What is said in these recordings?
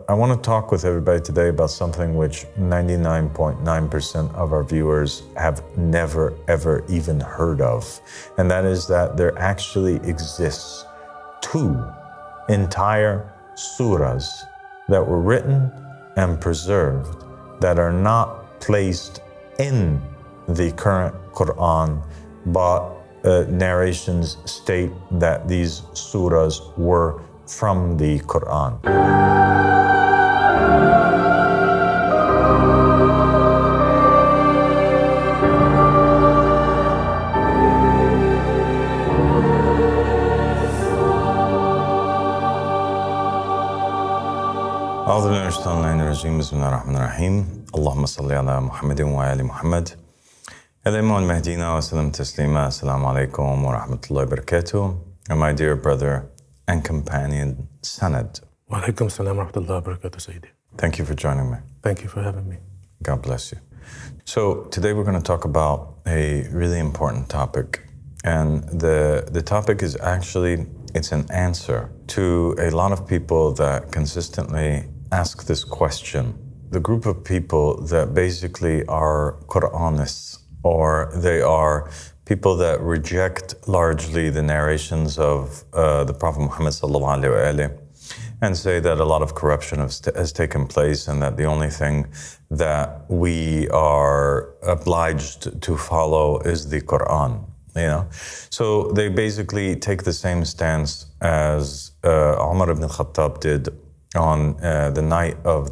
I want to talk with everybody today about something which 99.9% of our viewers have never, ever even heard of. And that is that there actually exists 2 entire surahs that were written and preserved that are not placed in the current Quran, but narrations state that these surahs were from the Quran. أعوذ بالله من الشيطان الرجيم بسم الله الرحمن الرحيم اللهم صل على محمد وآل محمد الإمام المهدي وسلم تسليما السلام عليكم ورحمة الله وبركاته. And my dear brother and companion Sanad. وعليكم السلام ورحمة الله وبركاته سيدي. Thank you for joining me. Thank you for having me. God bless you. So today we're going to talk about a really important topic. And the topic is actually, it's an answer to a lot of people that consistently ask this question. The group of people that basically are Quranists, or they are people that reject largely the narrations of the Prophet Muhammad sallallahu alaihi wasallam, and say that a lot of corruption has taken place and that the only thing that we are obliged to follow is the Quran. You know, so they basically take the same stance as Umar ibn al-Khattab did on the night of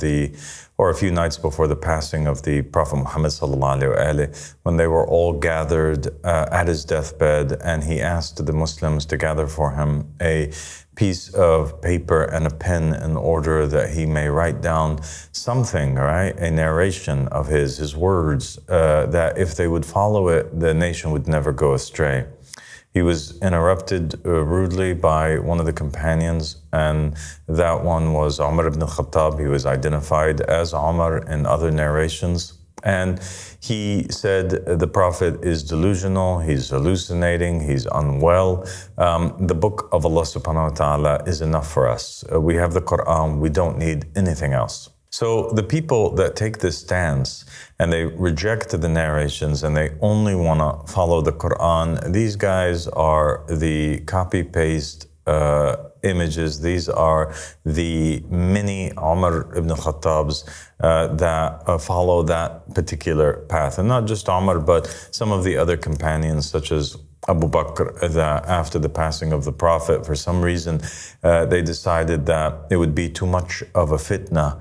or a few nights before the passing of the Prophet Muhammad sallallahu alaihi wasallam, when they were all gathered at his deathbed, and he asked the Muslims to gather for him a piece of paper and a pen in order that he may write down something, right? A narration of his words, that if they would follow it, the nation would never go astray. He was interrupted rudely by one of the companions, and that one was Umar ibn al-Khattab. He was identified as Umar in other narrations. And he said the Prophet is delusional, he's hallucinating, he's unwell. The book of Allah subhanahu wa ta'ala is enough for us. We have the Quran, we don't need anything else. So the people that take this stance and they reject the narrations and they only want to follow the Quran, these guys are the copy-paste images. These are the mini Umar ibn al-Khattabs that follow that particular path. And not just Umar, but some of the other companions such as Abu Bakr, that after the passing of the Prophet, for some reason, they decided that it would be too much of a fitna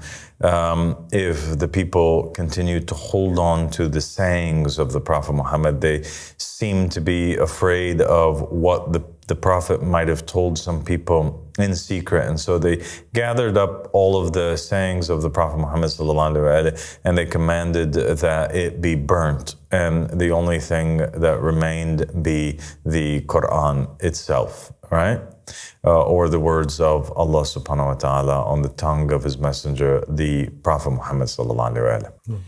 if the people continued to hold on to the sayings of the Prophet Muhammad. They seemed to be afraid of what the Prophet might have told some people in secret. And so they gathered up all of the sayings of the Prophet Muhammad sallallahu alaihi wasallam, and they commanded that it be burnt. And the only thing that remained be the Quran itself, right? Or the words of Allah subhanahu wa ta'ala on the tongue of his messenger, the Prophet Muhammad sallallahu alaihi wasallam.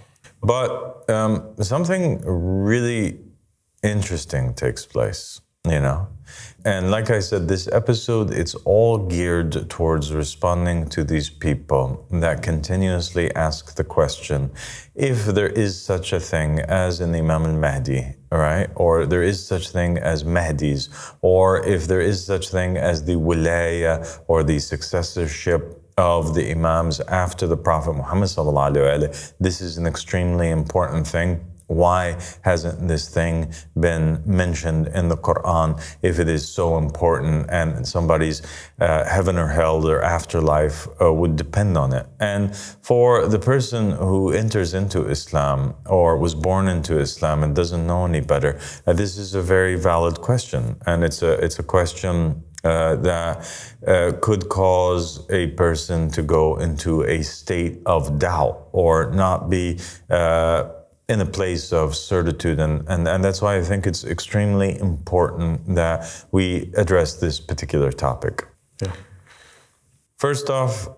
But something really interesting takes place, you know. And like I said, this episode, it's all geared towards responding to these people that continuously ask the question, if there is such a thing as an Imam al-Mahdi, right? Or there is such thing as Mahdis, or if there is such thing as the wilaya or the successorship of the Imams after the Prophet Muhammad sallallahu alaihi wasallam, this is an extremely important thing. Why hasn't this thing been mentioned in the Quran if it is so important and somebody's heaven or hell or afterlife would depend on it? And for the person who enters into Islam or was born into Islam and doesn't know any better, this is a very valid question. And it's a question that could cause a person to go into a state of doubt or not be in a place of certitude. And that's why I think it's extremely important that we address this particular topic. Yeah. First off,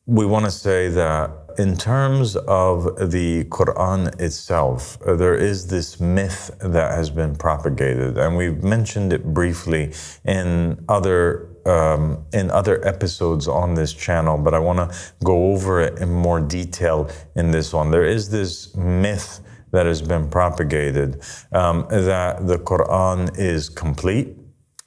we want to say that in terms of the Quran itself, there is this myth that has been propagated, and we've mentioned it briefly in other in other episodes on this channel, but I want to go over it in more detail in this one. There is this myth that has been propagated that the Quran is complete.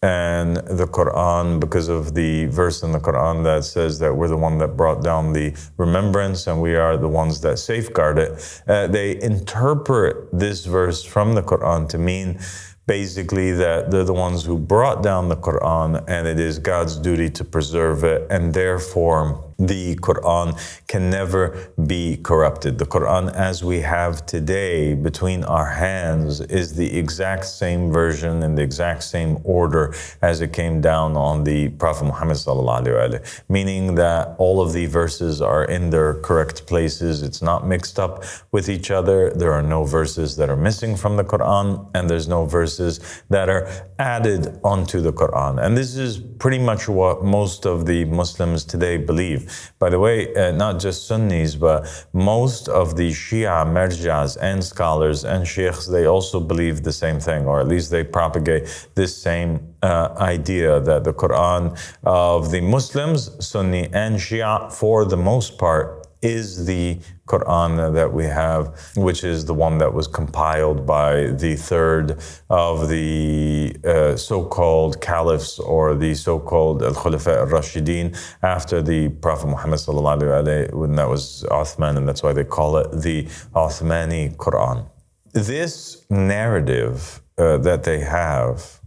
And the Quran, because of the verse in the Quran that says that we're the one that brought down the remembrance and we are the ones that safeguard it, they interpret this verse from the Quran to mean basically that they're the ones who brought down the Quran and it is God's duty to preserve it, and therefore the Quran can never be corrupted. The Quran as we have today between our hands is the exact same version and the exact same order as it came down on the Prophet Muhammad sallallahu alaihi wasallam, meaning that all of the verses are in their correct places. It's not mixed up with each other. There are no verses that are missing from the Quran, and there's no verses that are added onto the Quran. And this is pretty much what most of the Muslims today believe. By the way, not just Sunnis, but most of the Shia, Marjas, and scholars and sheikhs, they also believe the same thing, or at least they propagate this same idea that the Quran of the Muslims, Sunni and Shia, for the most part, is the Quran that we have, which is the one that was compiled by the third of the so-called caliphs or the so-called al-Khulafa al-Rashidin after the Prophet Muhammad sallallahu alaihi wasallam, when that was Uthman, and that's why they call it the Uthmani Quran. This narrative that they have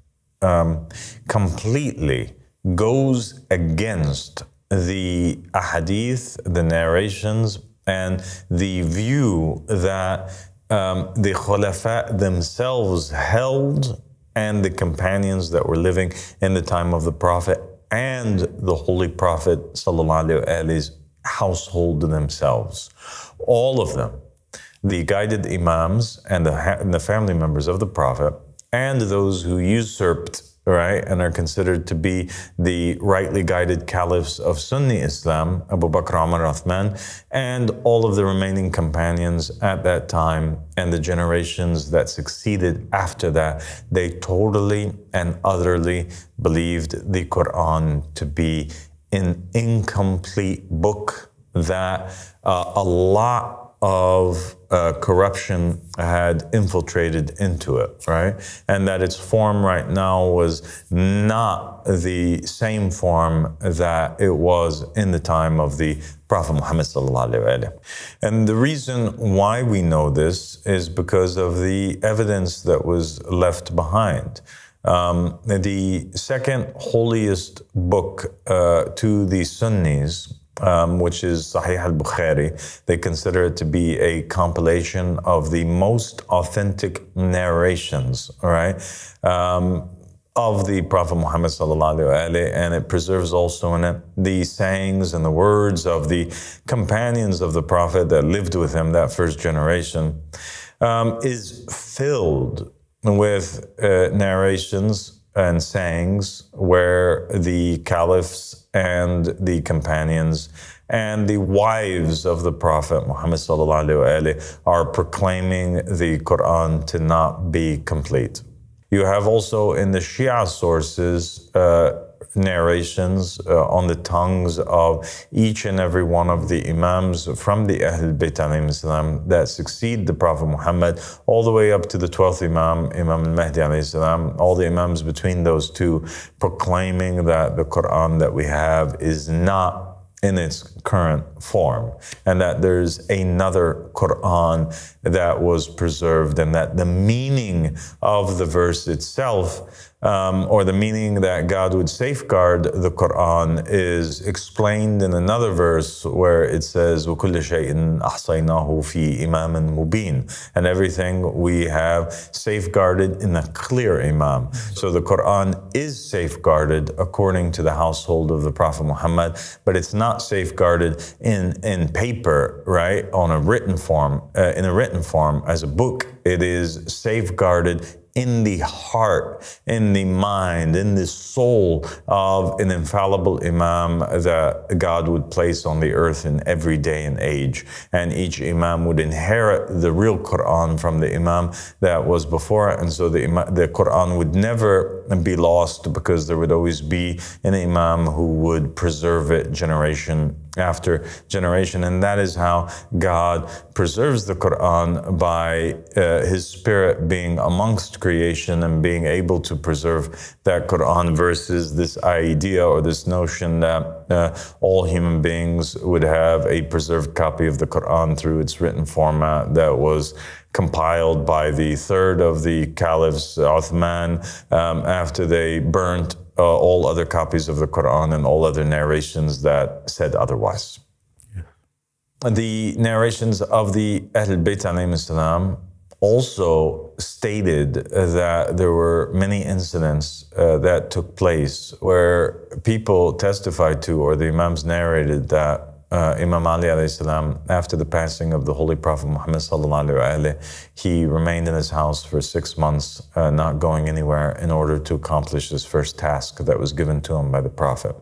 completely goes against the ahadith, the narrations, and the view that the Khulafa themselves held, and the companions that were living in the time of the Prophet and the Holy Prophet sallallahu alaihi wasallam's household themselves. All of them, the guided imams and the family members of the Prophet, and those who usurped, right, and are considered to be the rightly guided caliphs of Sunni Islam, Abu Bakr, Umar, Uthman, and all of the remaining companions at that time and the generations that succeeded after that, they totally and utterly believed the Quran to be an incomplete book, that a lot of corruption had infiltrated into it, right? And that its form right now was not the same form that it was in the time of the Prophet Muhammad sallallahu alaihi wasallam. And the reason why we know this is because of the evidence that was left behind. The second holiest book to the Sunnis, which is Sahih al-Bukhari, they consider it to be a compilation of the most authentic narrations, right, of the Prophet Muhammad sallallahu alaihi wasallam, and it preserves also in it the sayings and the words of the companions of the Prophet that lived with him, that first generation, is filled with narrations and sayings where the caliphs and the companions and the wives of the Prophet Muhammad sallallahu alaihi wasallam are proclaiming the Quran to not be complete. You have also in the Shia sources narrations on the tongues of each and every one of the imams from the Ahlul Bayt alayhim salam that succeed the Prophet Muhammad, all the way up to the 12th Imam, Imam al-Mahdi alayhi salam, all the imams between those two, proclaiming that the Quran that we have is not in its current form, and that there's another Quran that was preserved, and that the meaning of the verse itself, or the meaning that God would safeguard the Quran, is explained in another verse where it says, وَكُلَّ شَيْءٍ أَحْصَيْنَاهُ فِي إِمَامٍ مُبِينٍ, and everything we have safeguarded in a clear imam. So the Quran is safeguarded according to the household of the Prophet Muhammad, but it's not safeguarded in paper, right, on a written form, in a written form as a book. It is safeguarded in the heart, in the mind, in the soul of an infallible imam that God would place on the earth in every day and age. And each imam would inherit the real Quran from the imam that was before. And so the Quran would never be lost, because there would always be an imam who would preserve it generation after generation. And that is how God preserves the Quran, by His Spirit being amongst creation and being able to preserve that Quran, versus this idea or this notion that all human beings would have a preserved copy of the Quran through its written format that was compiled by the third of the caliphs, Uthman, after they burnt all other copies of the Quran and all other narrations that said otherwise. Yeah. The narrations of the Ahl Bayt alayhim salam also stated that there were many incidents that took place where people testified to, or the Imams narrated, that Imam Ali alayhi salam, after the passing of the Holy Prophet Muhammad sallallahu alayhi wa sallam, he remained in his house for 6 months, not going anywhere, in order to accomplish his first task that was given to him by the Prophet.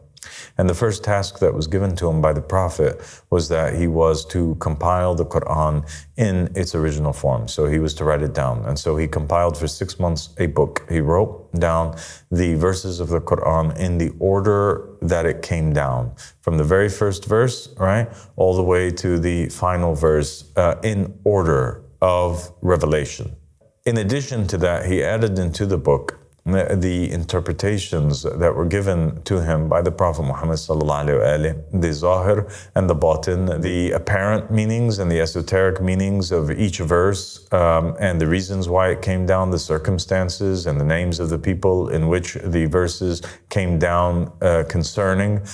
And the first task that was given to him by the Prophet was that he was to compile the Quran in its original form. So he was to write it down. And so he compiled for 6 months a book. He wrote down the verses of the Quran in the order that it came down, from the very first verse, right, all the way to the final verse, in order of revelation. In addition to that, he added into the book the interpretations that were given to him by the Prophet Muhammad sallallahu alaihi wasallam, the zahir and the batin, the apparent meanings and the esoteric meanings of each verse, and the reasons why it came down, the circumstances and the names of the people in which the verses came down concerning.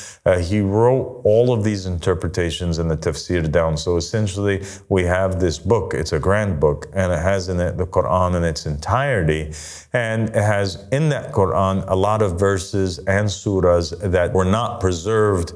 He wrote all of these interpretations and the tafsir down. So essentially, we have this book. It's a grand book, and it has in it the Quran in its entirety, and it has in that Quran a lot of verses and surahs that were not preserved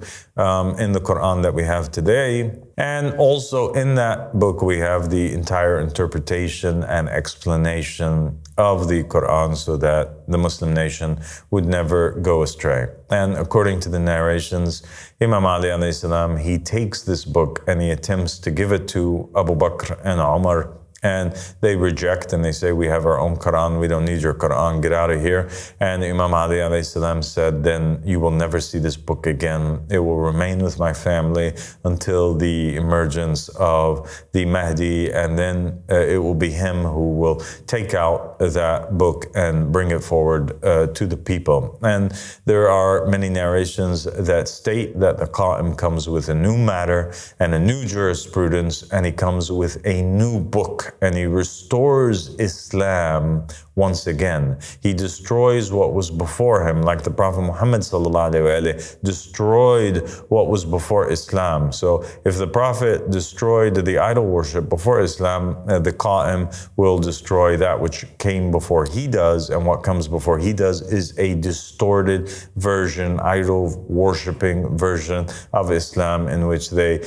in the Quran that we have today. And also in that book we have the entire interpretation and explanation of the Quran, so that the Muslim nation would never go astray. And according to the narrations, Imam Ali alayhi salam, he takes this book and he attempts to give it to Abu Bakr and Umar, and they reject and they say, we have our own Quran, we don't need your Quran, get out of here. And Imam Ali alayhi salam said, then you will never see this book again. It will remain with my family until the emergence of the Mahdi, and then it will be him who will take out that book and bring it forward to the people. And there are many narrations that state that the Qa'im comes with a new matter and a new jurisprudence, and he comes with a new book, and he restores Islam once again. He destroys what was before him, like the Prophet Muhammad sallallahu alaihi wasallam destroyed what was before Islam. So if the Prophet destroyed the idol worship before Islam, the Qa'im will destroy that which came before he does, and what comes before he does is a distorted version, idol worshipping version of Islam, in which the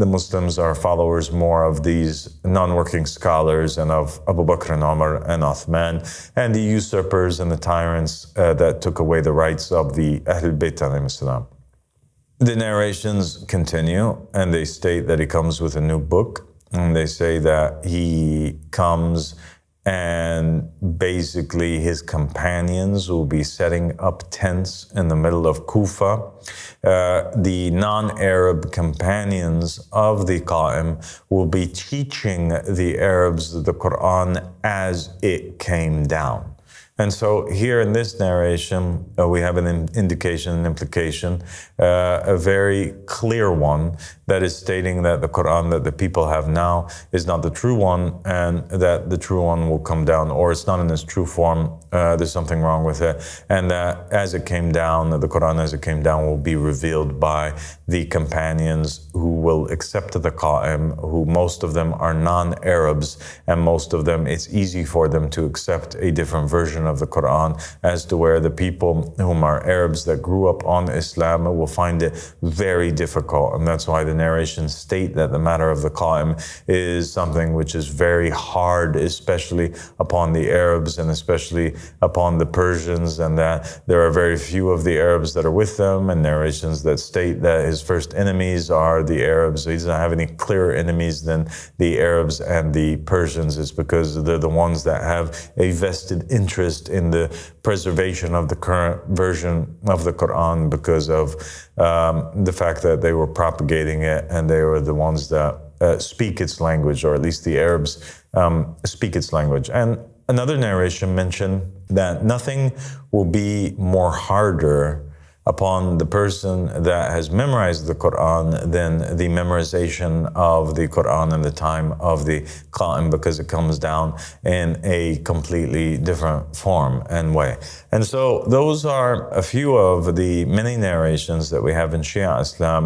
Muslims are followers more of these non-working scholars and of Abu Bakr and Umar and Uthman, and the usurpers and the tyrants that took away the rights of the Ahl Bayt alayhim salam. The narrations continue, and they state that he comes with a new book, and they say that he comes and basically his companions will be setting up tents in the middle of Kufa. The non-Arab companions of the Qa'im will be teaching the Arabs the Quran as it came down. And so here in this narration, we have an indication, an implication, a very clear one, that is stating that the Quran that the people have now is not the true one, and that the true one will come down, or it's not in its true form, there's something wrong with it, and that as it came down, the Quran as it came down will be revealed by the companions who will accept the Qa'im, who most of them are non-Arabs, and most of them, it's easy for them to accept a different version of the Quran, as to where the people whom are Arabs that grew up on Islam will find it very difficult. And that's why the the narrations state that the matter of the qa'im is something which is very hard, especially upon the Arabs and especially upon the Persians, and that there are very few of the Arabs that are with them, and narrations that state that his first enemies are the Arabs. So he doesn't have any clearer enemies than the Arabs and the Persians. It's because they're the ones that have a vested interest in the preservation of the current version of the Quran because of the fact that they were propagating it, and they were the ones that speak its language, or at least the Arabs speak its language. And another narration mentioned that nothing will be more harder upon the person that has memorized the Quran than the memorization of the Quran in the time of the qa'im, because it comes down in a completely different form and way. And so those are a few of the many narrations that we have in Shia Islam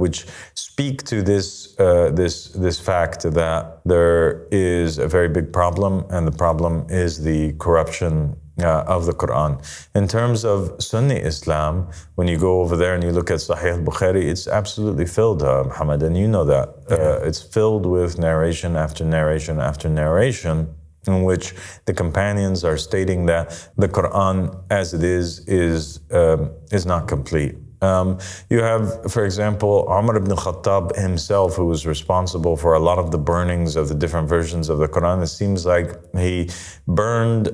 which speak to this fact that there is a very big problem, and the problem is the corruption of the Quran. In terms of Sunni Islam, when you go over there and you look at Sahih al-Bukhari, it's absolutely filled, Muhammad, and you know that. It's filled with narration after narration after narration, in which the companions are stating that the Quran as it is not complete. You have, for example, Umar ibn Khattab himself, who was responsible for a lot of the burnings of the different versions of the Quran. It seems like he burned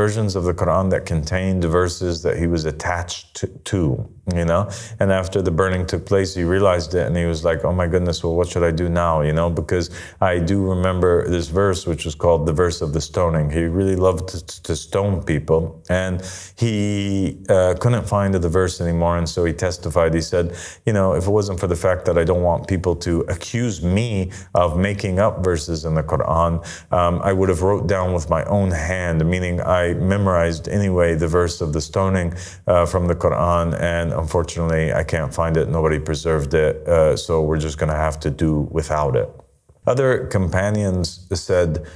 versions of the Quran that contained verses that he was attached to, you know. And after the burning took place, he realized it, and he was like, oh my goodness, well, what should I do now, you know? Because I do remember this verse, which was called the verse of the stoning. He really loved to stone people, and he couldn't find the verse anymore, and so he testified. He said, you know, if it wasn't for the fact that I don't want people to accuse me of making up verses in the Quran, I would have wrote down with my own hand, meaning I memorized anyway the verse of the stoning from the Quran, and unfortunately I can't find it. Nobody preserved it, so we're just going to have to do without it. Other companions said,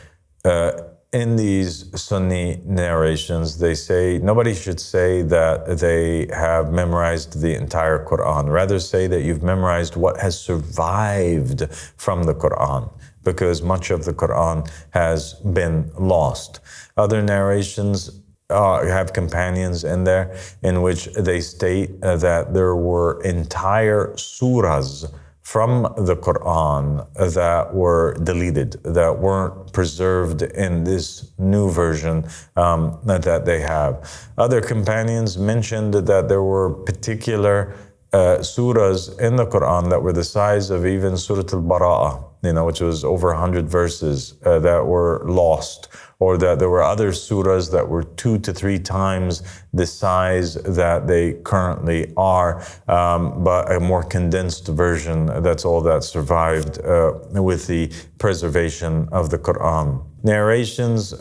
in these Sunni narrations, they say nobody should say that they have memorized the entire Quran. Rather say that you've memorized what has survived from the Quran, because much of the Quran has been lost. Other narrations have companions in there in which they state that there were entire surahs from the Quran that were deleted, that weren't preserved in this new version that they have. Other companions mentioned that there were particular surahs in the Quran that were the size of even Surah Al-Bara'ah, you know, which was over 100 verses that were lost, or that there were other surahs that were 2 to 3 times the size that they currently are, but a more condensed version. That's all that survived with the preservation of the Quran. Narrations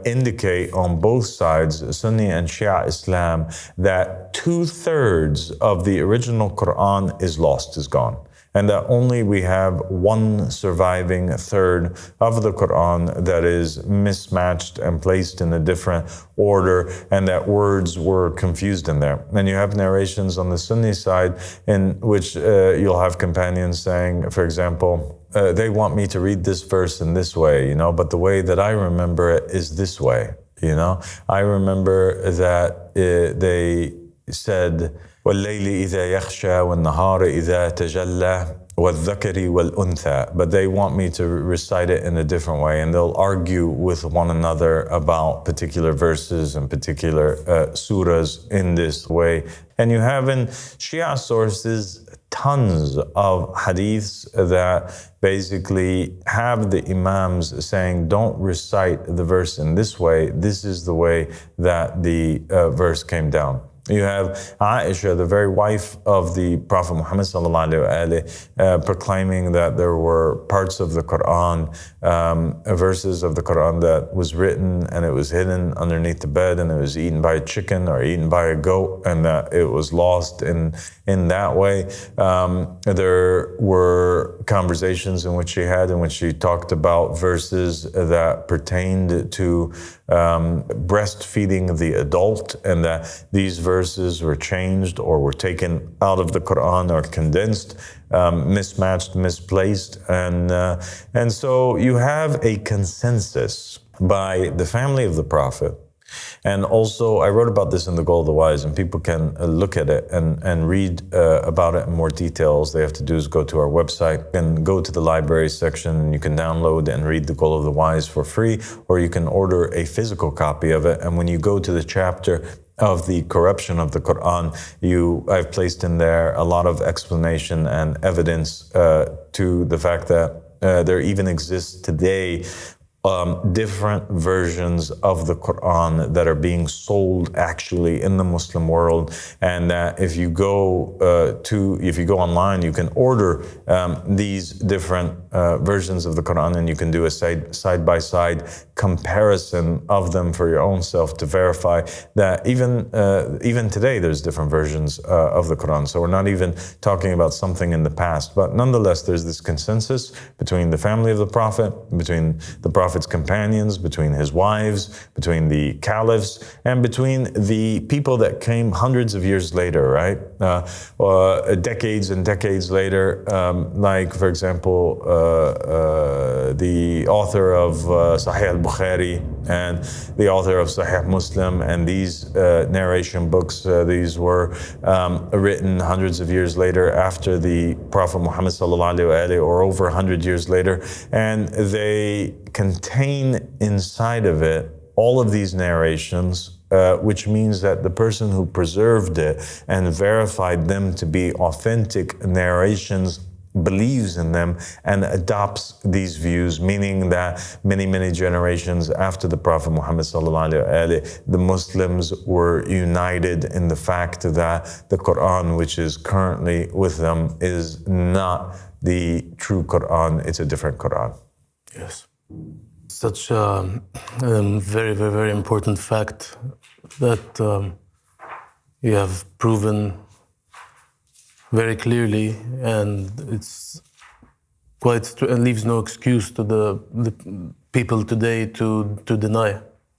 indicate on both sides, Sunni and Shia Islam, that 2/3 of the original Quran is lost, is gone, and that only we have one surviving third of the Quran that is mismatched and placed in a different order, and that words were confused in there. And you have narrations on the Sunni side in which you'll have companions saying, for example, they want me to read this verse in this way, you know, but the way that I remember it is this way, you know. I remember that they said, وَاللَّيْلِ إِذَا يَخْشَى وَالنَّهَارِ إِذَا تَجَلَّى وَالذَّكَرِ وَالْأُنْثَى. But they want me to recite it in a different way, and they'll argue with one another about particular verses and particular surahs in this way. And you have in Shia sources tons of hadiths that basically have the imams saying, don't recite the verse in this way. This is the way that the verse came down. You have Aisha, the very wife of the Prophet Muhammad proclaiming that there were parts of the Quran, verses of the Quran that was written and it was hidden underneath the bed, and it was eaten by a chicken or eaten by a goat, and that it was lost in that way. There were conversations in which she talked about verses that pertained to breastfeeding the adult, and that these verses verses were changed or were taken out of the Quran or condensed, mismatched, misplaced. And so you have a consensus by the family of the Prophet. And also, I wrote about this in The Goal of the Wise, and people can look at it and read about it in more details. They have to do is go to our website and go to the library section, and you can download and read The Goal of the Wise for free, or you can order a physical copy of it. And when you go to the chapter of the corruption of the Quran, I've placed in there a lot of explanation and evidence to the fact that there even exists today different versions of the Quran that are being sold actually in the Muslim world, and that if you go online, you can order these different versions of the Quran, and you can do a side by side comparison of them for your own self to verify that even today there's different versions of the Quran. So we're not even talking about something in the past, but nonetheless there's this consensus between the family of the Prophet, between the Prophet's companions, between his wives, between the caliphs, and between the people that came hundreds of years later, right? Decades and decades later, like, for example, the author of Sahih al-Bukhari and the author of Sahih Muslim, and these narration books, these were written hundreds of years later after the Prophet Muhammad sallallahu alaihi wasallam, or over 100 years later, and they contain inside of it all of these narrations, which means that the person who preserved it and verified them to be authentic narrations believes in them and adopts these views, meaning that many generations after the Prophet Muhammad sallallahu alaihi wasallam, the Muslims were united in the fact that the Quran, which is currently with them, is not the true Quran, it's a different Quran. Yes. Such a very important fact that you have proven very clearly, and it's and leaves no excuse to the people today to deny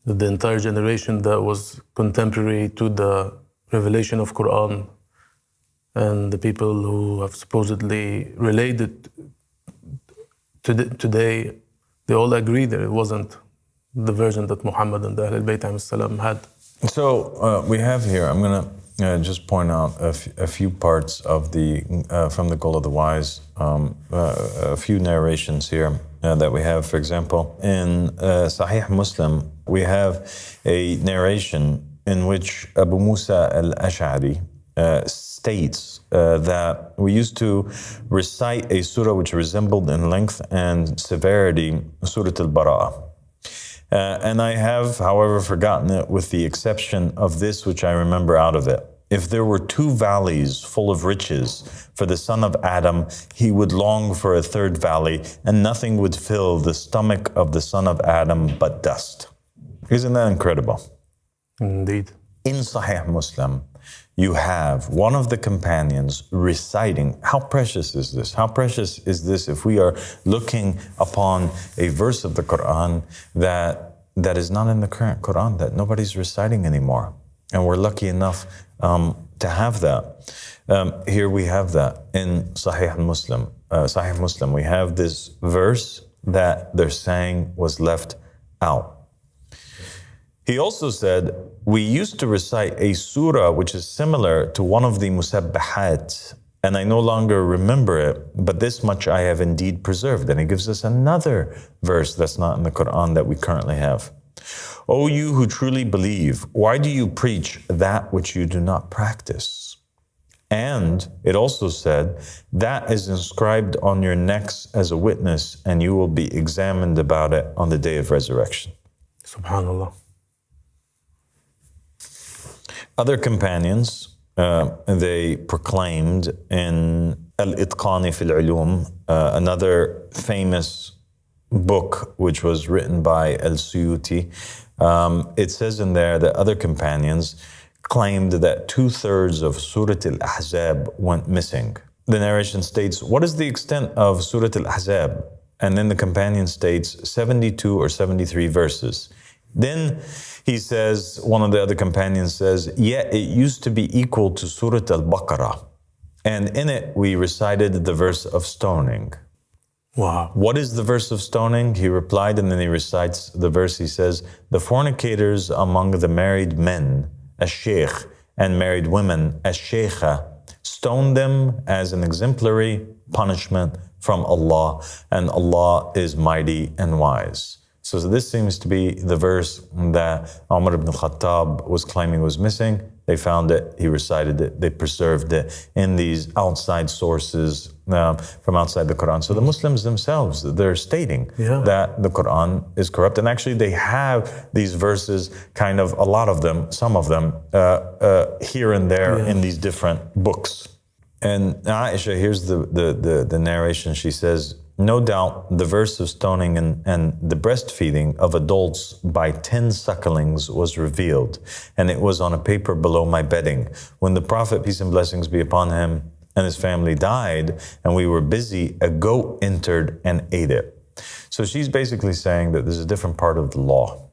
that the entire generation that was contemporary to the revelation of Quran and the people who have supposedly related today, they all agree that it wasn't the version that Muhammad and the Ahl al-Bayt ﷺ had. So we have here, I'm going to just point out a few parts of from the Goal of the Wise, a few narrations here that we have. For example, in Sahih Muslim, we have a narration in which Abu Musa al-Ash'ari states that we used to recite a surah which resembled in length and severity Surah al-Bara'ah. And I have, however, forgotten it with the exception of this, which I remember out of it. If there were two valleys full of riches for the son of Adam, he would long for a third valley, and nothing would fill the stomach of the son of Adam but dust. Isn't that incredible? Indeed. In Sahih Muslim, you have one of the companions reciting. How precious is this? How precious is this if we are looking upon a verse of the Quran that is not in the current Quran, that nobody's reciting anymore. And we're lucky enough to have that. Here we have that in Sahih Muslim. We have this verse that they're saying was left out. He also said, we used to recite a surah which is similar to one of the musabbahat, and I no longer remember it, but this much I have indeed preserved. And he gives us another verse that's not in the Quran that we currently have. O you who truly believe, why do you preach that which you do not practice? And it also said, that is inscribed on your necks as a witness, and you will be examined about it on the day of resurrection. Subhanallah. Other companions, they proclaimed in Al-Itqani fil Ulum, another famous book which was written by Al-Suyuti. It says in there that other companions claimed that 2/3 of Surah Al-Ahzab went missing. The narration states, what is the extent of Surah Al-Ahzab? And then the companion states 72 or 73 verses. Then he says, one of the other companions says, yeah, it used to be equal to Surah Al-Baqarah. And in it, we recited the verse of stoning. Wow. What is the verse of stoning? He replied, and then he recites the verse. He says, the fornicators among the married men, as-sheikh, and married women, as-sheikha, stone them as an exemplary punishment from Allah, and Allah is mighty and wise. So this seems to be the verse that Umar ibn al-Khattab was claiming was missing. They found it, he recited it, they preserved it in these outside sources from outside the Quran. So the Muslims themselves, they're stating that the Quran is corrupt. And actually they have these verses, kind of a lot of them, some of them, here and there in these different books. And Aisha, here's the narration. She says, no doubt the verse of stoning and the breastfeeding of adults by 10 sucklings was revealed, and it was on a paper below my bedding. When the Prophet, peace and blessings be upon him, and his family died, and we were busy, a goat entered and ate it. So she's basically saying that there's a different part of the law.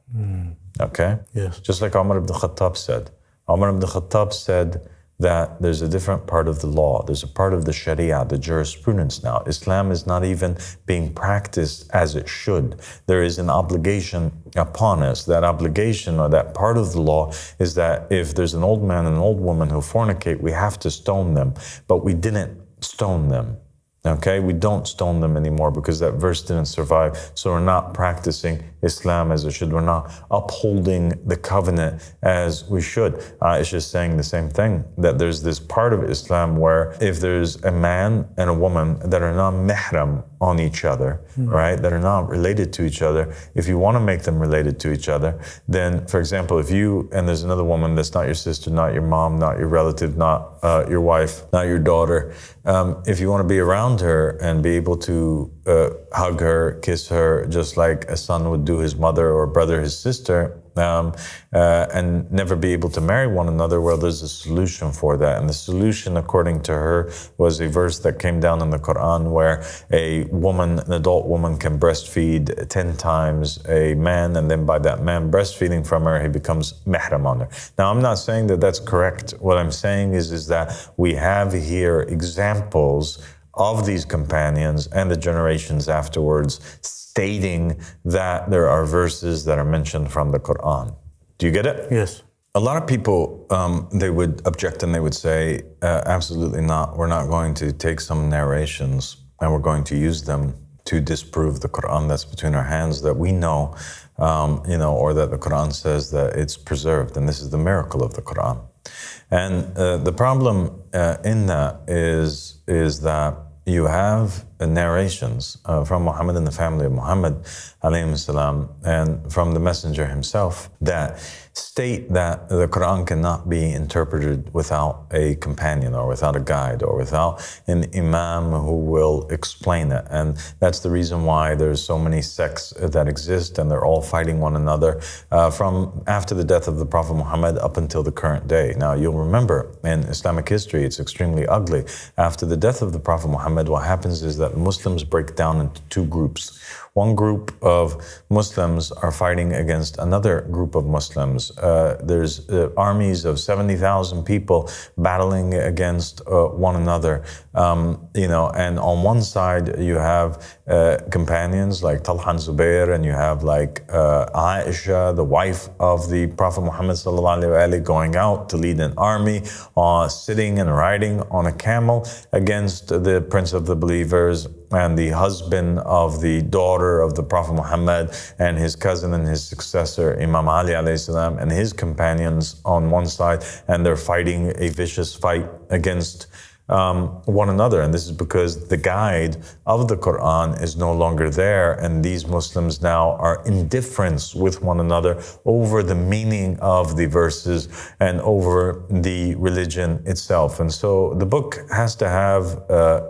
Okay? Yes. Just like Umar ibn Khattab said. Umar ibn Khattab said that there's a different part of the law. There's a part of the Sharia, the jurisprudence now. Islam is not even being practiced as it should. There is an obligation upon us. That obligation, or that part of the law, is that if there's an old man and an old woman who fornicate, we have to stone them. But we didn't stone them. Okay, we don't stone them anymore because that verse didn't survive. So we're not practicing Islam as it should. We're not upholding the covenant as we should. Aisha is saying the same thing, that there's this part of Islam where if there's a man and a woman that are not mahram on each other, right, that are not related to each other, if you want to make them related to each other, then, for example, if you and there's another woman that's not your sister, not your mom, not your relative, not your wife, not your daughter, if you want to be around her and be able to hug her, kiss her, just like a son would do his mother, or brother his sister, and never be able to marry one another, well, there's a solution for that. And the solution, according to her, was a verse that came down in the Quran where a woman, an adult woman, can breastfeed 10 times a man, and then by that man breastfeeding from her, he becomes mahram on her. Now, I'm not saying that that's correct. What I'm saying is that we have here examples of these companions and the generations afterwards stating that there are verses that are mentioned from the Quran. Do you get it? Yes. A lot of people, they would object and they would say, absolutely not. We're not going to take some narrations and we're going to use them to disprove the Quran that's between our hands that we know, or that the Quran says that it's preserved. And this is the miracle of the Quran. And the problem in that is that you have narrations from Muhammad and the family of Muhammad, alayhim salam, and from the messenger himself that state that the Quran cannot be interpreted without a companion or without a guide or without an imam who will explain it. And that's the reason why there's so many sects that exist and they're all fighting one another from after the death of the Prophet Muhammad up until the current day. Now, you'll remember in Islamic history, it's extremely ugly. After the death of the Prophet Muhammad, what happens is that Muslims break down into two groups. One group of Muslims are fighting against another group of Muslims. There's armies of 70,000 people battling against one another. And on one side you have companions like Talha and Zubair, and you have like Aisha, the wife of the Prophet Muhammad ﷺ, going out to lead an army, sitting and riding on a camel against the Prince of the Believers and the husband of the daughter of the Prophet Muhammad and his cousin and his successor, Imam Ali alayhi salam, and his companions on one side, and they're fighting a vicious fight against one another. And this is because the guide of the Quran is no longer there, and these Muslims now are indifferent with one another over the meaning of the verses and over the religion itself. And so the book has to have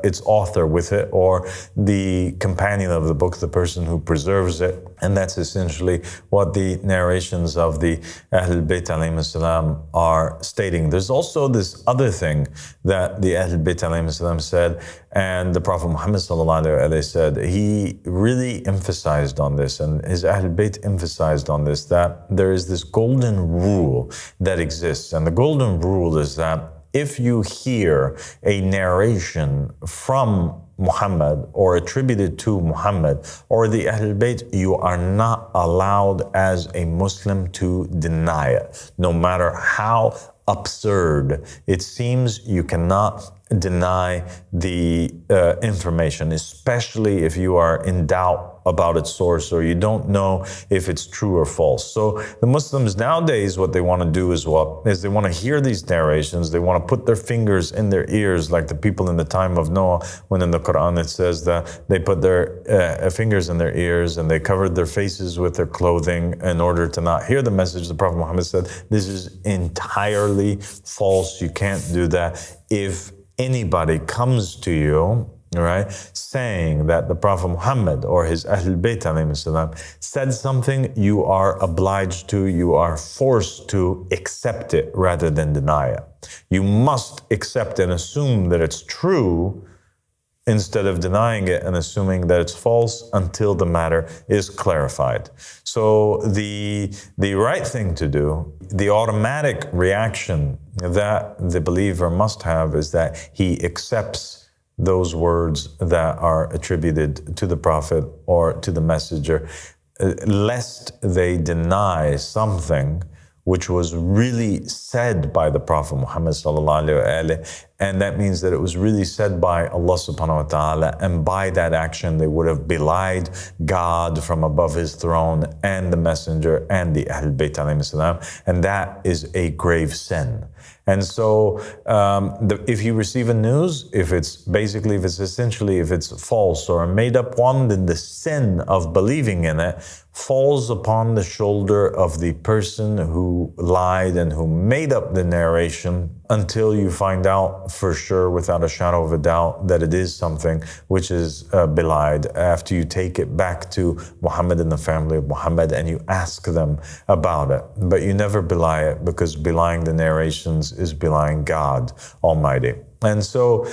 its author with it, or the companion of the book, the person who preserves it. And that's essentially what the narrations of the Ahlul Bayt alayhim salam are stating. There's also this other thing that the Ahlul Bayt alayhim salam said, and the Prophet Muhammad sallallahu alayhi wa said, he really emphasized on this, and his Ahlul Bayt emphasized on this, that there is this golden rule that exists. And the golden rule is that if you hear a narration from Muhammad or attributed to Muhammad or the Ahlul Bayt, you are not allowed as a Muslim to deny it. No matter how absurd it seems, you cannot deny the information, especially if you are in doubt about its source or you don't know if it's true or false. So the Muslims nowadays, what they want to do is they want to hear these narrations, they want to put their fingers in their ears like the people in the time of Noah, when in the Quran it says that they put their fingers in their ears and they covered their faces with their clothing in order to not hear the message. The Prophet Muhammad said, this is entirely false. You can't do that. If anybody comes to you, right, saying that the Prophet Muhammad or his Ahlul Bayt alayhim salam said something, you are obliged to, you are forced to accept it rather than deny it. You must accept and assume that it's true instead of denying it and assuming that it's false until the matter is clarified. So the right thing to do, the automatic reaction that the believer must have, is that he accepts those words that are attributed to the Prophet or to the Messenger, lest they deny something which was really said by the Prophet Muhammad sallallahu alaihi wasallam, and that means that it was really said by Allah subhanahu wa ta'ala, and by that action they would have belied God from above his throne and the Messenger and the Ahlul Bayt alayhim salam, and that is a grave sin. And so if you receive a news, if it's false or a made up one, then the sin of believing in it falls upon the shoulder of the person who lied and who made up the narration, until you find out for sure, without a shadow of a doubt, that it is something which is belied, after you take it back to Muhammad and the family of Muhammad and you ask them about it. But you never belie it, because belying the narrations is belying God Almighty. And so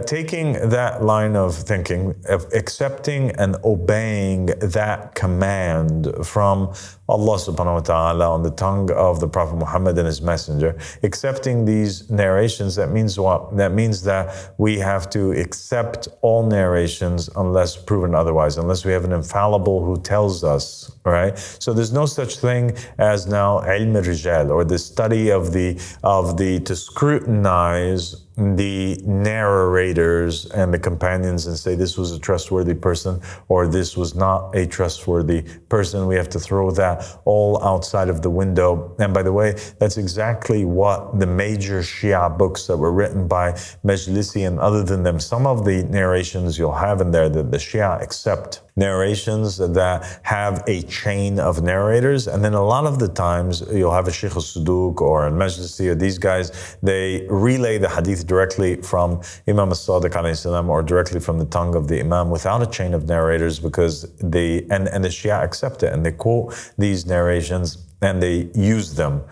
taking that line of thinking, of accepting and obeying that command from Allah subhanahu wa ta'ala on the tongue of the Prophet Muhammad and his messenger, accepting these narrations, that means what? That means that we have to accept all narrations unless proven otherwise, unless we have an infallible who tells us, right? So there's no such thing as now ilm al-rijal, or the study of the to scrutinize the narrators and the companions and say this was a trustworthy person or this was not a trustworthy person. We have to throw that all outside of the window. And by the way, that's exactly what the major Shia books that were written by Majlisi and other than them, some of the narrations you'll have in there that the Shia accept narrations that have a chain of narrators, and then a lot of the times you'll have a Sheikh al-Suduq or a Majlisi or these guys, they relay the hadith directly from Imam al-Sadiq alayhi salam or directly from the tongue of the Imam without a chain of narrators, because the Shia accept it and they quote these narrations and they use them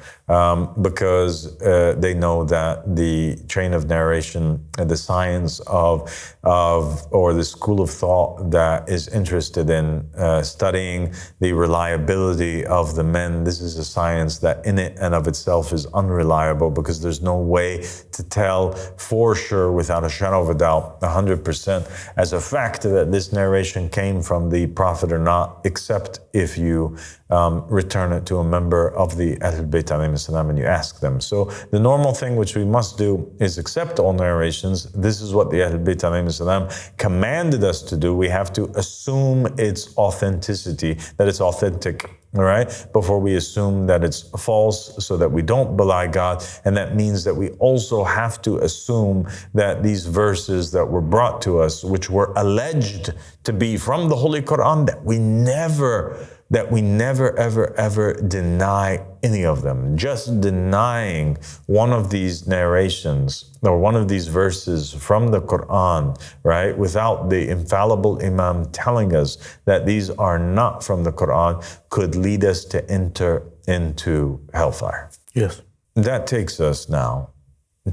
because they know that the chain of narration, the science of or the school of thought that is interested in studying the reliability of the men, this is a science that in it and of itself is unreliable, because there's no way to tell for sure without a shadow of a doubt 100% as a fact that this narration came from the Prophet or not, except if you return it to a member of the Ahlul Bayt alayhim salam and you ask them. So the normal thing which we must do is accept all narrations. This is what the Ahlul Bayt alayhim salam commanded us to do. We have to assume its authenticity, that it's authentic, all right, before we assume that it's false, so that we don't belie God. And that means that we also have to assume that these verses that were brought to us, which were alleged to be from the Holy Quran, that we never, ever deny any of them. Just denying one of these narrations or one of these verses from the Quran, right, without the infallible Imam telling us that these are not from the Quran, could lead us to enter into hellfire. Yes. That takes us now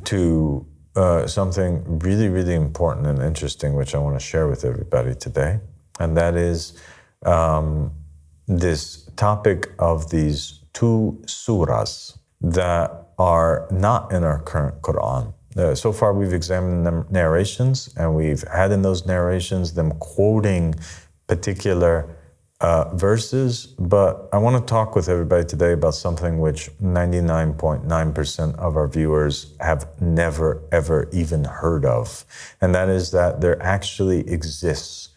to something really, really important and interesting, which I want to share with everybody today. And that is this topic of these two surahs that are not in our current Quran. So far, we've examined the narrations, and we've had in those narrations them quoting particular verses. But I want to talk with everybody today about something which 99.9% of our viewers have never, ever even heard of. And that is that there actually exists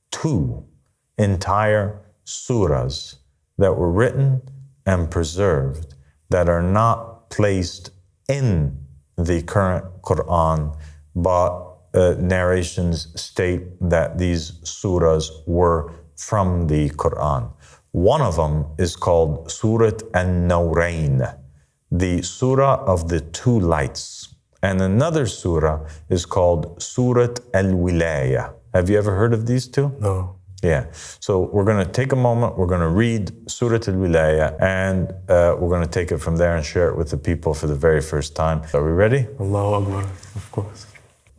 two entire surahs that were written and preserved that are not placed in the current Quran, but narrations state that these surahs were from the Quran. One of them is called Surat An-Nawrain, the surah of the two lights. And another surah is called Surat Al-Wilaya. Have you ever heard of these two? No. Yeah. So we're going to take a moment, we're going to read Surat Al-Wilaya, and we're going to take it from there and share it with the people for the very first time. Are we ready? Allahu Akbar, of course.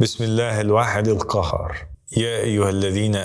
بسم الله الواحد القهار. يا أيها الذين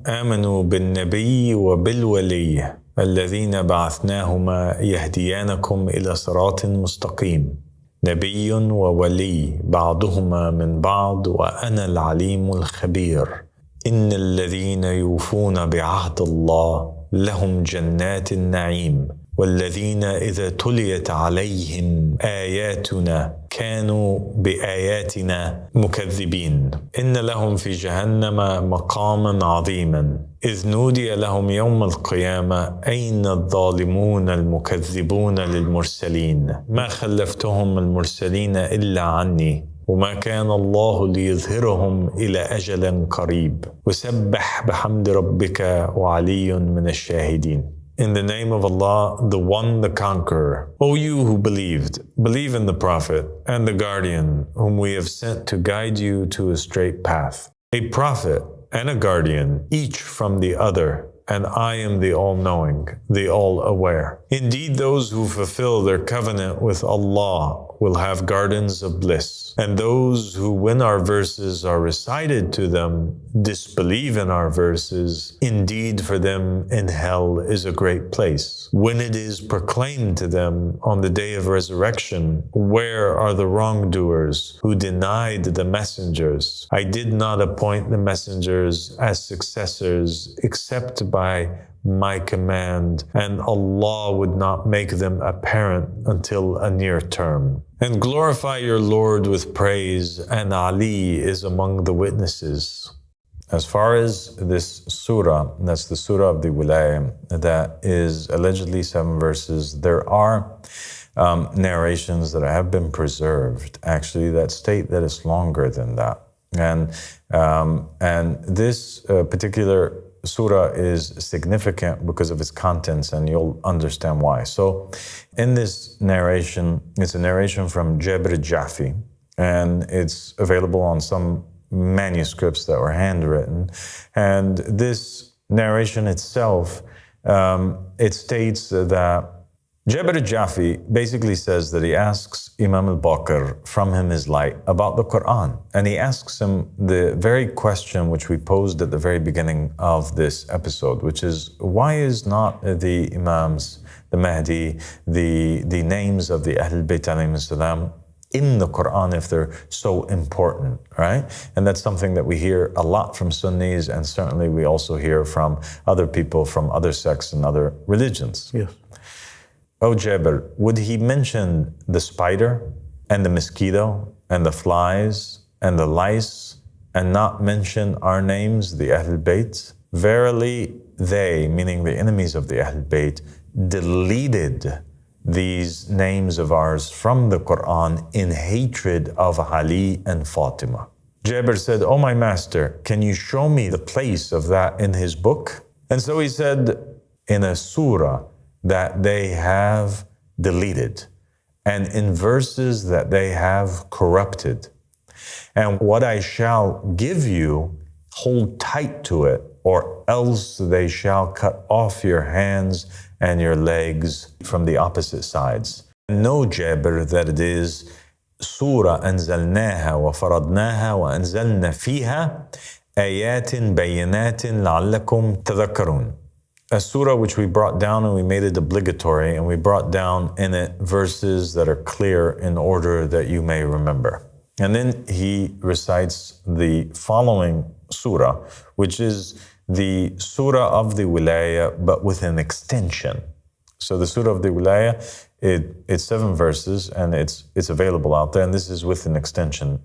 آمنوا بالنبي وبالولي الذين بعثناهما يهديانكم إلى صراط مستقيم. نبي وولي بعضهما من بعض وأنا العليم الخبير. إن الذين يوفون بعهد الله لهم جنات النعيم والذين إذا تليت عليهم آياتنا كانوا بآياتنا مكذبين. إن لهم في جهنم مقاما عظيما إذ نودي لهم يوم القيامة أين الظالمون المكذبون للمرسلين ما خلفتهم المرسلين إلا عني وما كان الله ليظهرهم إلى أجل قريب وسبح بحمد ربك وعلي من الشاهدين. In the name of Allah, the One, the Conqueror. O you who believed, believe in the Prophet and the Guardian, whom we have sent to guide you to a straight path. A Prophet and a Guardian, each from the other, and I am the All-Knowing, the All-Aware. Indeed, those who fulfill their covenant with Allah will have gardens of bliss, and those who, when our verses are recited to them, disbelieve in our verses, indeed for them in hell is a great place. When it is proclaimed to them on the day of resurrection, where are the wrongdoers who denied the messengers? I did not appoint the messengers as successors except by my command, and Allah would not make them apparent until a near term. And glorify your Lord with praise, and Ali is among the witnesses. As far as this surah, that's the surah of the Wilaya, that is allegedly 7 verses, there are narrations that have been preserved, actually, that state that it's longer than that. And this particular surah is significant because of its contents, and you'll understand why. So in this narration, it's a narration from Jabir al-Jafi, and it's available on some manuscripts that were handwritten. And this narration itself, it states that Jabir al-Jafi basically says that he asks Imam al-Baqir from him his light about the Quran. And he asks him the very question which we posed at the very beginning of this episode, which is, why is not the Imams, the Mahdi, the names of the Ahlul Bayt alayhim salam in the Quran if they're so important, right? And that's something that we hear a lot from Sunnis, and certainly we also hear from other people from other sects and other religions. Yes. Oh, Jabir, would he mention the spider and the mosquito and the flies and the lice and not mention our names, the Ahlul Bayt? Verily, they, meaning the enemies of the Ahlul Bayt, deleted these names of ours from the Quran in hatred of Ali and Fatima. Jabir said, oh, my master, can you show me the place of that in his book? And so he said, in a surah that they have deleted, and in verses that they have corrupted. And what I shall give you, hold tight to it, or else they shall cut off your hands and your legs from the opposite sides. Know, Jabir, that it is سورة أنزلناها وفرضناها وأنزلنا فيها آيات بينات لعلكم تذكرون. A surah which we brought down and we made it obligatory, and we brought down in it verses that are clear in order that you may remember. And then he recites the following surah, which is the surah of the wilaya, but with an extension. So the surah of the wilaya, it's 7 verses, and it's available out there, and this is with an extension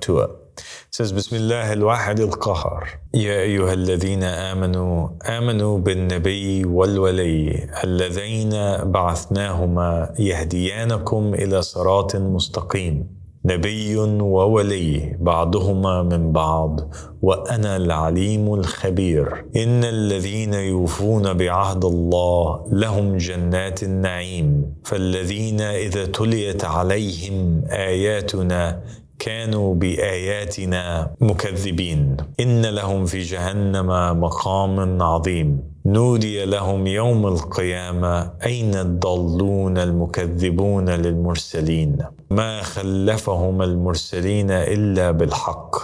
to it. It says, بسم الله الواحد القهار يا أيها الذين آمنوا بالنبي والولي اللذين بعثناهما يهديانكم إلى صراط مستقيم نبي وولي بعضهما من بعض وأنا العليم الخبير إن الذين يوفون بعهد الله لهم جنات النعيم فالذين إذا تليت عليهم آياتنا كانوا بآياتنا مكذبين إن لهم في جهنم مقام عظيم نودي لهم يوم القيامة أين الضالون المكذبون للمرسلين ما خلفهم المرسلين إلا بالحق.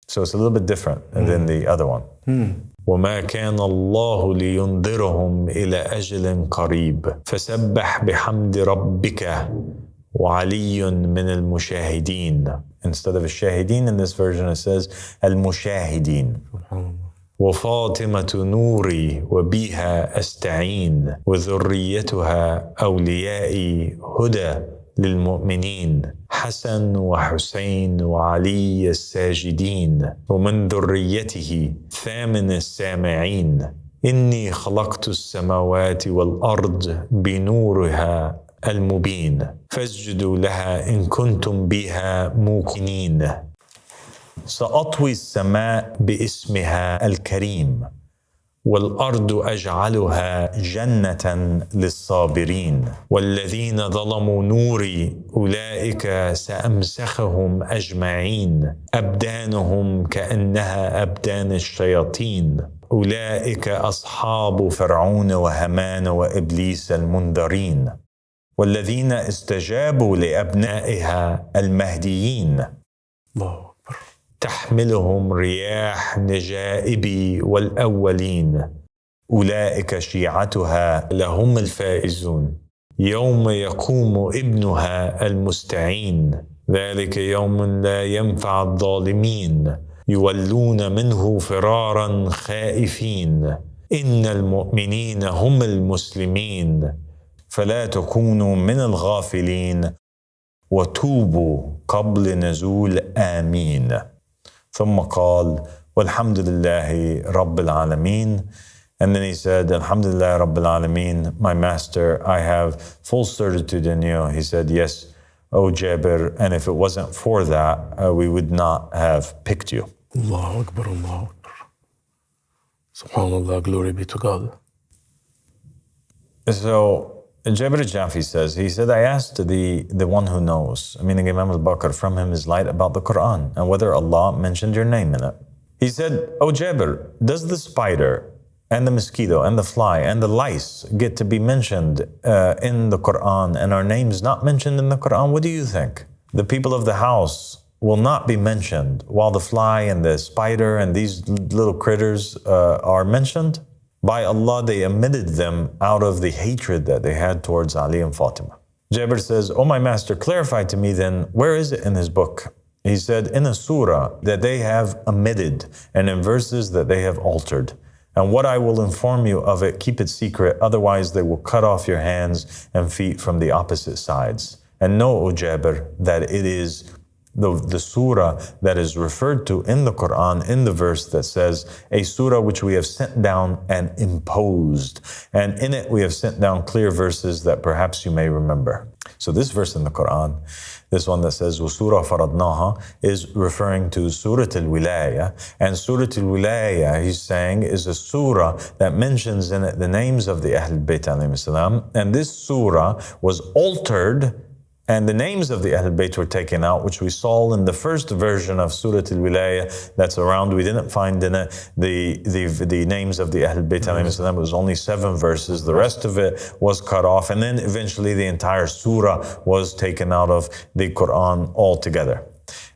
So it's a little bit different than the other one. وما كان الله لينذرهم إلى أجل قريب فسبح بحمد ربك وعلي من المشاهدين. Instead of الشاهدين in this version it says المشاهدين. وفاطمة نوري وبها أستعين وذريتها أوليائي هدى للمؤمنين حسن وحسين وعلي الساجدين ومن ذريته ثامن السامعين إني خلقت السماوات والأرض بنورها المبين فاسجدوا لها إن كنتم بها موقنين سأطوي السماء باسمها الكريم والأرض أجعلها جنة للصابرين والذين ظلموا نوري أولئك سأمسخهم أجمعين أبدانهم كأنها أبدان الشياطين أولئك أصحاب فرعون وهامان وإبليس المنذرين والذين استجابوا لأبنائها المهديين الله تحملهم رياح نجائب والأولين أولئك شيعتها لهم الفائزون يوم يقوم ابنها المستعين ذلك يوم لا ينفع الظالمين يولون منه فرارا خائفين إن المؤمنين هم المسلمين فلا تكونوا من الغافلين وتوبوا قبل نزول آمين ثم قال والحمد لله رب العالمين. And then he said, Alhamdulillah Rabbil Alameen, my master, I have full certitude in you. He said, yes, O Jabir, and if it wasn't for that, we would not have picked you. Allahu Akbar, Allahu Akbar. Subhanallah, glory be to God. So, Jabir al-Jafi says, he said, I asked the one who knows, meaning Imam al-Bakr, from him is light about the Qur'an and whether Allah mentioned your name in it. He said, O Jabir, does the spider and the mosquito and the fly and the lice get to be mentioned in the Qur'an and our names not mentioned in the Qur'an? What do you think? The people of the house will not be mentioned while the fly and the spider and these little critters are mentioned? By Allah, they omitted them out of the hatred that they had towards Ali and Fatima. Jabir says, oh my master, clarify to me then, where is it in his book? He said, in a surah that they have omitted and in verses that they have altered. And what I will inform you of it, keep it secret, otherwise they will cut off your hands and feet from the opposite sides. And know, O Jabir, that it is the surah that is referred to in the Qur'an, in the verse that says, a surah which we have sent down and imposed. And in it we have sent down clear verses that perhaps you may remember. So this verse in the Qur'an, this one that says, وَسُورَةً فَرَضْنَاهَا, is referring to Surah Al-Wilaya. And Surah Al-Wilaya, he's saying, is a surah that mentions in it the names of the Ahl Bayt alayhim salam. And this surah was altered And the names of the Ahl Bayt were taken out, which we saw in the first version of Surah Al-Wilayah that's around. We didn't find in it the names of the Ahl Bayt. It was only 7 verses. The rest of it was cut off. And then eventually the entire surah was taken out of the Quran altogether.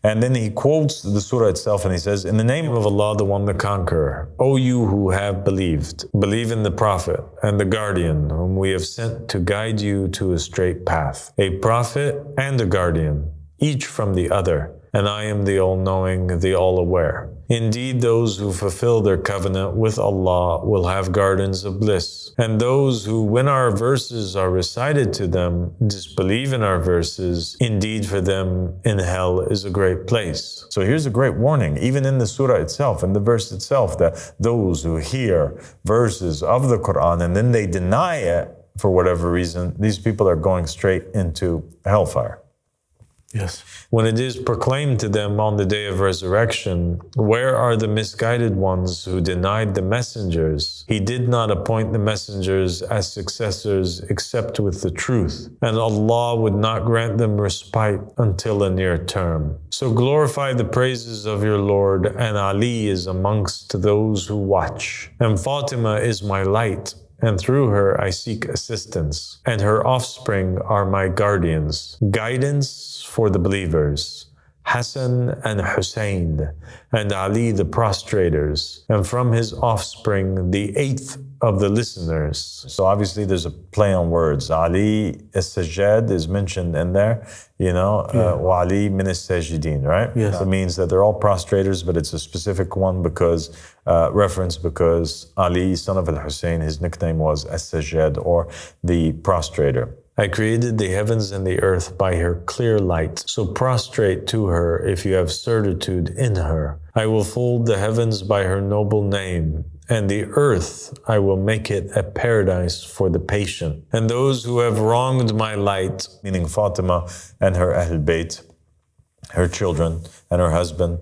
And then he quotes the surah itself and he says, "In the name of Allah, the One, the Conqueror, O you who have believed, believe in the Prophet and the Guardian whom we have sent to guide you to a straight path, a Prophet and a Guardian, each from the other, and I am the All-Knowing, the All-Aware. Indeed, those who fulfill their covenant with Allah will have gardens of bliss, and those who, when our verses are recited to them, disbelieve in our verses, indeed for them in hell is a great place." So here's a great warning, even in the surah itself, in the verse itself, that those who hear verses of the Quran and then they deny it for whatever reason, these people are going straight into hellfire. Yes. When it is proclaimed to them on the day of resurrection, "Where are the misguided ones who denied the messengers? He did not appoint the messengers as successors except with the truth, and Allah would not grant them respite until a near term. So glorify the praises of your Lord, and Ali is amongst those who watch, and Fatima is my light, and through her I seek assistance, and her offspring are my guardians. Guidance for the believers, Hassan and Hussein, and Ali the prostrators, and from his offspring the 8th of the listeners." So obviously there's a play on words. Ali as-Sajjad is mentioned in there, wa Ali min as-Sajidin, right? Yes. That means that they're all prostrators, but it's a specific one because Ali, son of al-Hussein, his nickname was as-Sajjad, or the prostrator. "I created the heavens and the earth by her clear light, so prostrate to her if you have certitude in her. I will fold the heavens by her noble name, and the earth I will make it a paradise for the patient. And those who have wronged my light," meaning Fatima and her Ahl Bayt, her children and her husband,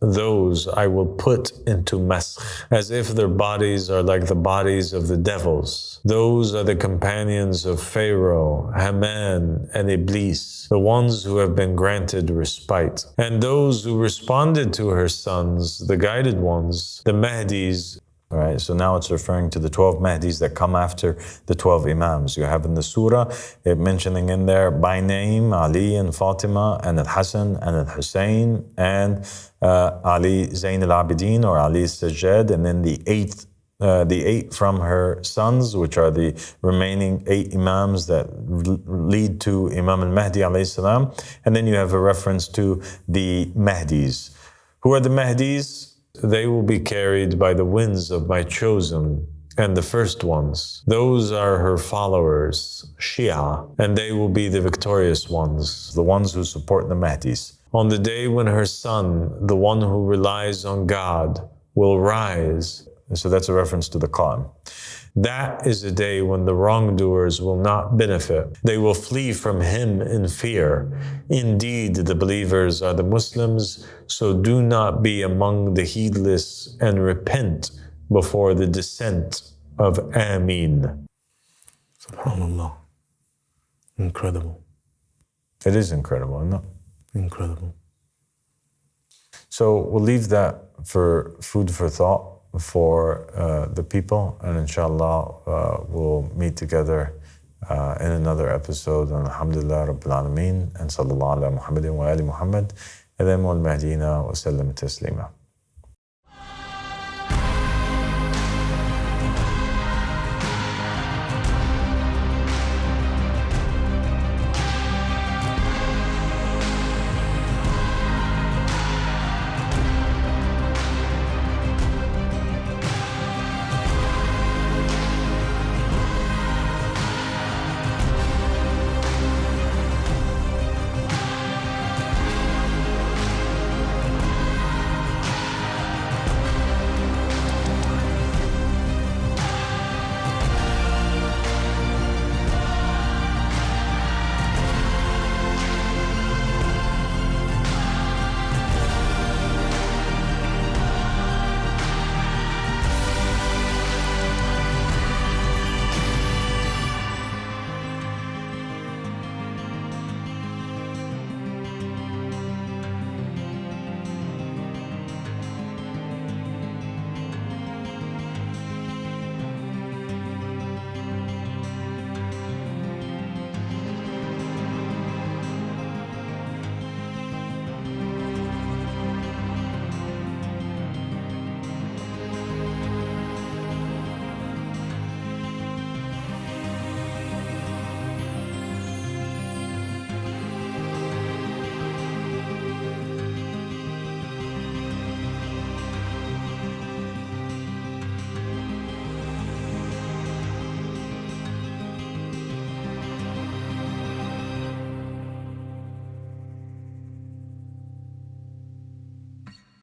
"those I will put into maskh, as if their bodies are like the bodies of the devils. Those are the companions of Pharaoh, Haman, and Iblis, the ones who have been granted respite. And those who responded to her sons, the guided ones, the Mahdis." All right, so now it's referring to the 12 Mahdis that come after the 12 Imams. You have in the surah, it mentioning in there by name Ali and Fatima and Al-Hassan and Al-Hussein and Ali Zayn al-Abidin or Ali as-Sajjad, and then the 8 from her sons, which are the remaining 8 Imams that lead to Imam al-Mahdi alayhi salam. And then you have a reference to the Mahdis. Who are the Mahdis? "They will be carried by the winds of my chosen, and the first ones. Those are her followers, Shia, and they will be the victorious ones, the ones who support the Mahdis. On the day when her son, the one who relies on God, will rise." And so that's a reference to the Qur'an. "That is a day when the wrongdoers will not benefit. They will flee from him in fear. Indeed, the believers are the Muslims, so do not be among the heedless and repent before the descent of Ameen." SubhanAllah. Incredible. It is incredible, isn't it? Incredible. So we'll leave that for food for thought for the people, and inshallah we'll meet together in another episode. And alhamdulillah rabbil alameen, and sallallahu ala Muhammadin wa ali Muhammad, wa al-Mahdina wa sallam taslima.